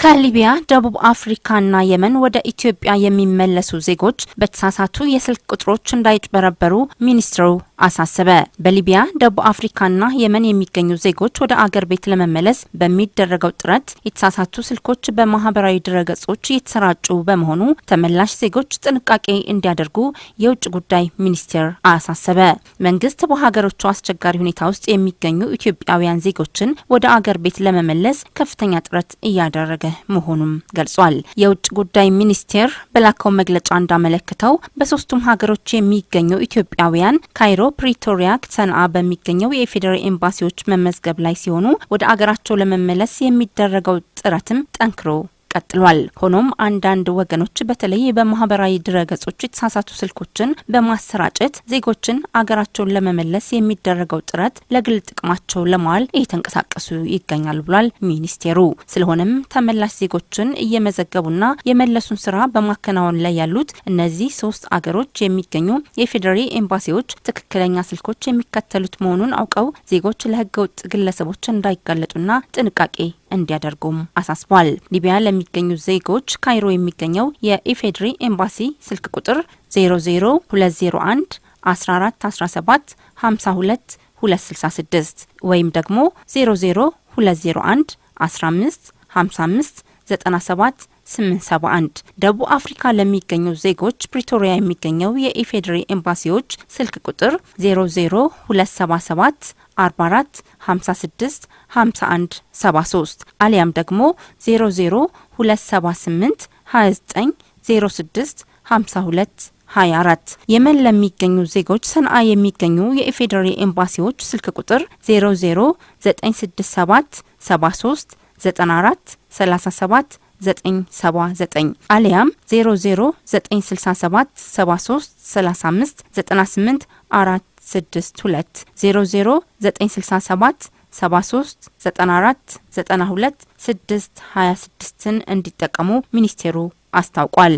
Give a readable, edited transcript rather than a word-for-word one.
ከሊቢያ ደቡብ አፍሪካና የመን ወደ ኢትዮጵያ የሚመለሱ ዜጎች በተሳሳቱ የስልክ ቁጥሮች እንዳይጭበረበሩ ሚኒስትሩ አሳሰበ። በሊቢያ ደቡብ አፍሪካና የመን የሚገኙ ዜጎች ወደ አገር ቤት ለመመለስ በሚደረገው ጥረት የተሳሳቱ ስልኮች በማህበራዊ ድረገጾች እየተሰራጩ በመሆኑ ተመላሽ ዜጎች ጥንቃቄ እንዲያደርጉ የውጭ ጉዳይ ሚኒስቴር አሳሰበ። መንግስት በሀገሮቹ አስቸጋሪ ሁኔታ ውስጥ የሚገኙ ኢትዮጵያውያን ዜጎችን ወደ አገር ቤት ለመመለስ ከፍተኛ ጥረት እያደረገ መሆኑም ገልጿል። የውጭ ጉዳይ ሚኒስቴር በላከው መግለጫ እንዳመለከተው በሶስቱም ሀገሮች የሚገኙ ኢትዮጵያውያን ካይሮ፣ ፕሪቶሪያ፣ ሰንዓ በሚገኘው የፌዴራል ኤምባሲዎች መመዝገብ ላይ ሲሆኑ ወደ አገራቸው ለመመለስ የሚደረገው ጥረትም ጠንክሮ ቀጥሏል። ሆኖም አንዳንድ ወገኖች በተለይ በማህበራዊ ድረገጾች የተሳሳቱ ስልኮችን በማሰራጨት ዜጎችን አገራቸውን ለመመለስ የሚደረገው ጥረት ለግል ጥቅማቸው ለማዋል እየተንቀሳቀሱ ይገኛሉ ብሏል ሚኒስቴሩ። ስለሆነም ተመላሽ ዜጎችን እየመዘገቡና የመለሱን ስራ በማከናወን ላይ ያሉት እነዚህ ሶስት አገሮች የሚገኙ የፌዴራል ኤምባሲዎች ትክክለኛ ስልኮች የሚከተሉት መሆኑን አውቀው ዜጎች ለህገወጥ ግለሰቦች እንዳይጋለጡና ጥንቃቄ እንዲያደርጉም አሳስቧል። ሊቢያ ለሚገኙ ዜጎች ካይሮ የሚገኘው የኢፌድሪ ኤምባሲ ስልክ ቁጥር 00201 1417 52 266 ወይም ደግሞ 00201 15 55 97 871 ደቡብ አፍሪካ ለሚገኙ ዜጎች ፕሪቶሪያ የሚገኘው የኢፌድሪ ኤምባሲዎች ስልክ ቁጥር 00277 44 56 51 73 አሊያም ደግሞ 00278 29 06 52 24 የመን ለሚገኙ ዜጎች ሰንዓ የሚገኙ የኢፌድሪ ኤምባሲዎች ስልክ ቁጥር 00967 73 94 37 979 አሊያም 00967 73 35 98 462 00967 73 94 92 626ን እንዲጠቀሙ ሚኒስቴሩ አስታውቋል።